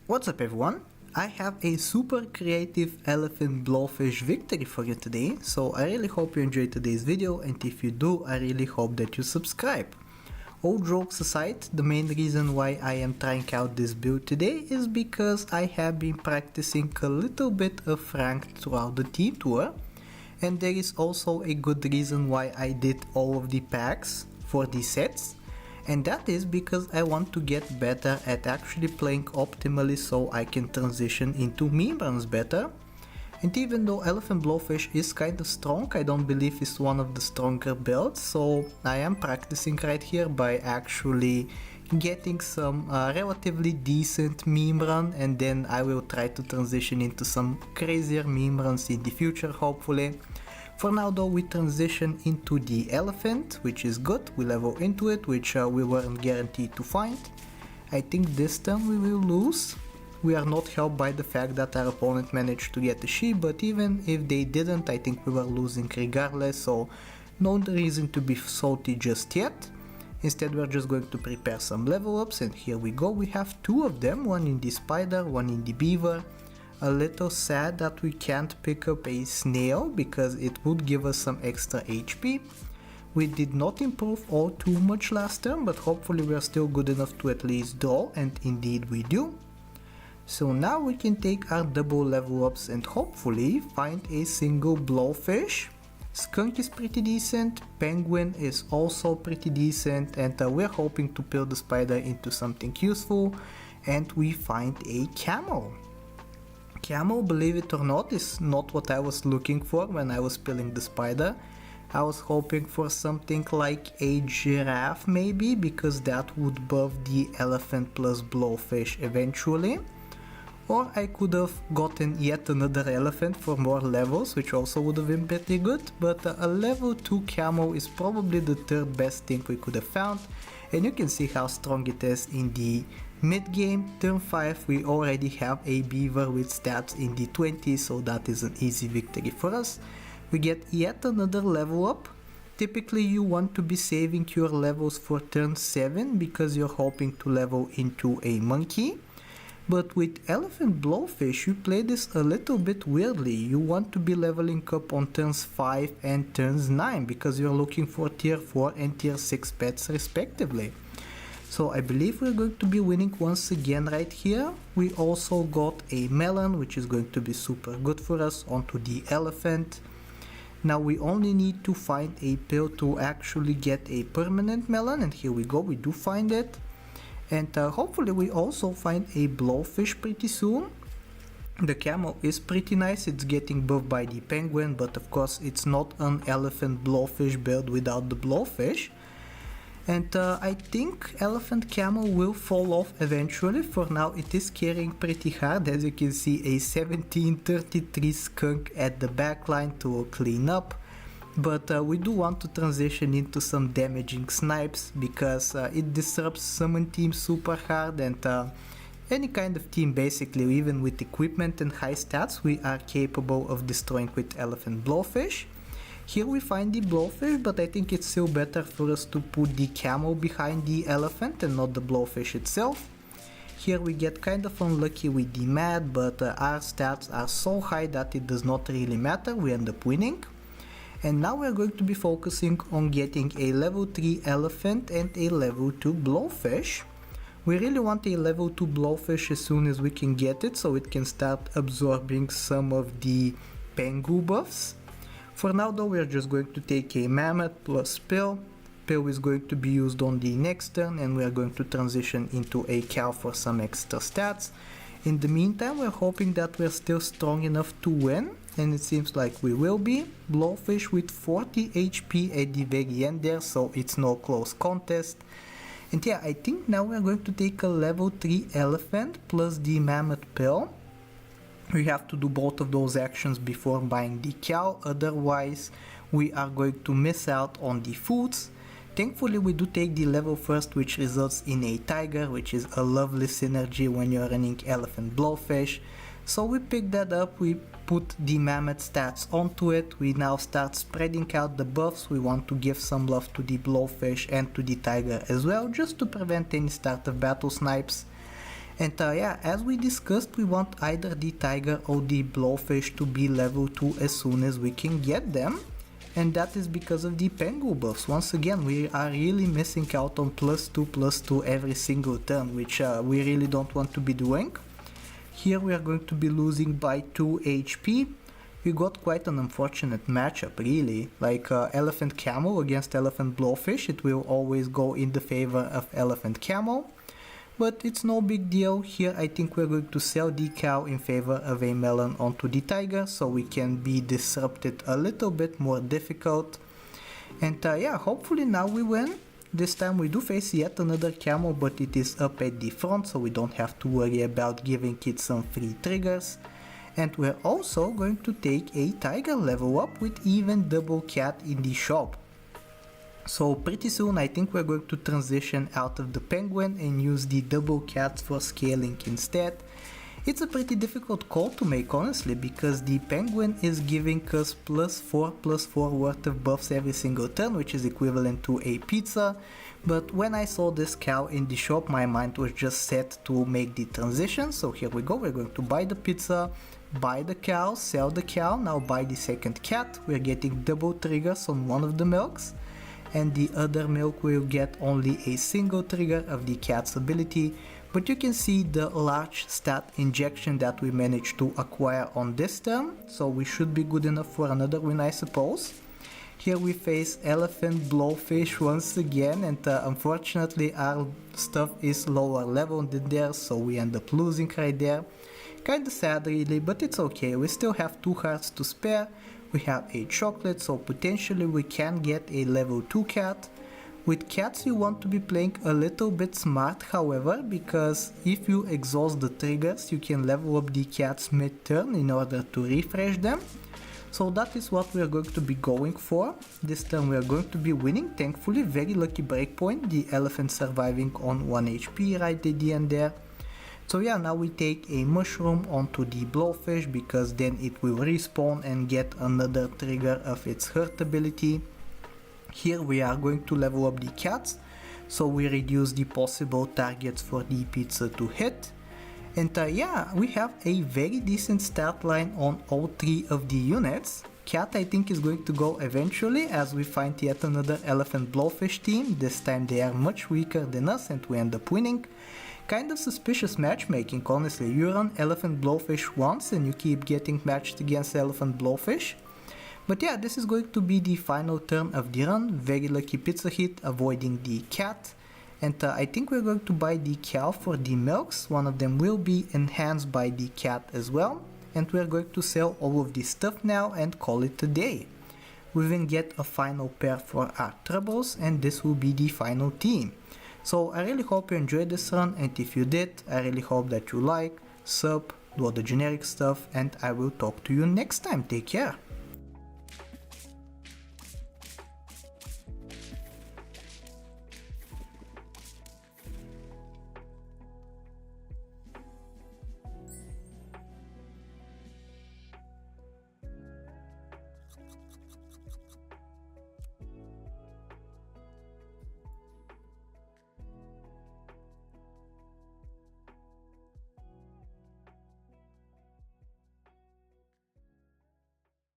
What's up everyone? I have a super creative elephant blowfish victory for you today, so I really hope you enjoyed today's video, and if you do, I really hope that you subscribe. All jokes aside, the main reason why I am trying out this build today is because I have been practicing a little bit of ranked throughout the team tour, and there is also a good reason why I did all of the packs for these sets. And that is because I want to get better at actually playing optimally so I can transition into meme runs better. And even though Elephant Blowfish is kinda strong, I don't believe it's one of the stronger builds, so I am practicing right here by actually getting some relatively decent meme run, and then I will try to transition into some crazier meme runs in the future hopefully. For now though, we transition into the elephant, which is good. We level into it, which we weren't guaranteed to find. I think this time we will lose. We are not helped by the fact that our opponent managed to get a sheep, but even if they didn't, I think we were losing regardless, so no reason to be salty just yet. Instead we're just going to prepare some level ups, and here we go. We have two of them, one in the spider, one in the beaver. A little sad that we can't pick up a snail because it would give us some extra HP. We did not improve all too much last turn, but hopefully we are still good enough to at least draw, and indeed we do. So now we can take our double level ups and hopefully find a single blowfish. Skunk is pretty decent, penguin is also pretty decent, and we're hoping to peel the spider into something useful, and we find a camel. Camel, believe it or not, is not what I was looking for when I was peeling the spider. I was hoping for something like a giraffe maybe, because that would buff the elephant plus blowfish eventually. Or I could have gotten yet another elephant for more levels, which also would have been pretty good, but a level 2 camel is probably the third best thing we could have found, and you can see how strong it is in the mid game. Turn 5 we already have a beaver with stats in the 20s, so that is an easy victory for us. We get yet another level up. Typically you want to be saving your levels for turn 7 because you're hoping to level into a monkey. But with Elephant Blowfish you play this a little bit weirdly. You want to be leveling up on turns 5 and turns 9 because you're looking for tier 4 and tier 6 pets respectively. So I believe we're going to be winning once again right here. We also got a melon, which is going to be super good for us, onto the elephant. Now we only need to find a pill to actually get a permanent melon, and here we go, we do find it. And hopefully we also find a blowfish pretty soon. The camel is pretty nice, it's getting buffed by the penguin, but of course it's not an elephant blowfish build without the blowfish. And I think elephant camel will fall off eventually. For now it is carrying pretty hard, as you can see a 1733 skunk at the back line to clean up. But we do want to transition into some damaging snipes because it disrupts summon teams super hard, and any kind of team basically, even with equipment and high stats, we are capable of destroying with elephant blowfish. Here we find the blowfish, but I think it's still better for us to put the camel behind the elephant and not the blowfish itself. Here we get kind of unlucky with the mad, but our stats are so high that it does not really matter, we end up winning. And now we're going to be focusing on getting a level 3 elephant and a level 2 blowfish. We really want a level 2 blowfish as soon as we can get it, so it can start absorbing some of the pengu buffs. For now though, we're just going to take a mammoth plus pill. Pill is going to be used on the next turn, and we are going to transition into a cow for some extra stats. In the meantime, we're hoping that we're still strong enough to win, and it seems like we will be. Blowfish with 40 HP at the very end there, so it's no close contest. And yeah, I think now we're going to take a level 3 elephant plus the mammoth pill. We have to do both of those actions before buying the cow, otherwise we are going to miss out on the foods. Thankfully we do take the level first, which results in a tiger, which is a lovely synergy when you're running elephant blowfish. So we pick that up, we put the mammoth stats onto it, we now start spreading out the buffs. We want to give some love to the blowfish and to the tiger as well, just to prevent any start of battle snipes. And yeah, as we discussed, we want either the tiger or the blowfish to be level 2 as soon as we can get them. And that is because of the penguin buffs. Once again, we are really missing out on +2/+2 every single turn, which we really don't want to be doing. Here we are going to be losing by 2 HP. We got quite an unfortunate matchup, really. Like Elephant Camel against Elephant Blowfish, it will always go in the favor of Elephant Camel. But it's no big deal. Here I think we're going to sell the cow in favor of a melon onto the tiger, so we can be disrupted a little bit more difficult. And yeah, hopefully now we win. This time we do face yet another camel, but it is up at the front, so we don't have to worry about giving it some free triggers. And we're also going to take a tiger level up with even double cat in the shop. So pretty soon I think we're going to transition out of the penguin and use the double cats for scaling instead. It's a pretty difficult call to make, honestly, because the penguin is giving us +4/+4 worth of buffs every single turn, which is equivalent to a pizza. But when I saw this cow in the shop, my mind was just set to make the transition. So here we go, we're going to buy the pizza, buy the cow, sell the cow, now buy the second cat. We're getting double triggers on one of the milks, and the other milk will get only a single trigger of the cat's ability. But you can see the large stat injection that we managed to acquire on this turn, so we should be good enough for another win, I suppose. Here we face Elephant Blowfish once again, and unfortunately our stuff is lower level than theirs, so we end up losing right there. Kinda sad really, but it's okay, we still have 2 hearts to spare. We have a chocolate, so potentially we can get a level 2 cat. With cats you want to be playing a little bit smart, however, because if you exhaust the triggers you can level up the cats mid-turn in order to refresh them. So that is what we are going to be going for. This turn we are going to be winning, thankfully. Very lucky breakpoint, the elephant surviving on 1 HP right at the end there. So yeah, now we take a mushroom onto the blowfish because then it will respawn and get another trigger of its hurt ability. Here we are going to level up the cats, so we reduce the possible targets for the pizza to hit. And yeah, we have a very decent start line on all 3 of the units. Cat I think is going to go eventually, as we find yet another elephant blowfish team. This time they are much weaker than us and we end up winning. Kind of suspicious matchmaking, honestly. You run elephant blowfish once and you keep getting matched against elephant blowfish. But yeah, this is going to be the final turn of the run. Very lucky pizza hit, avoiding the cat. And I think we're going to buy the cow for the milks. One of them will be enhanced by the cat as well. And we're going to sell all of this stuff now and call it a day. We then get a final pair for our troubles, and this will be the final team. So I really hope you enjoyed this run, and if you did, I really hope that you like, sub, do all the generic stuff, and I will talk to you next time. Take care!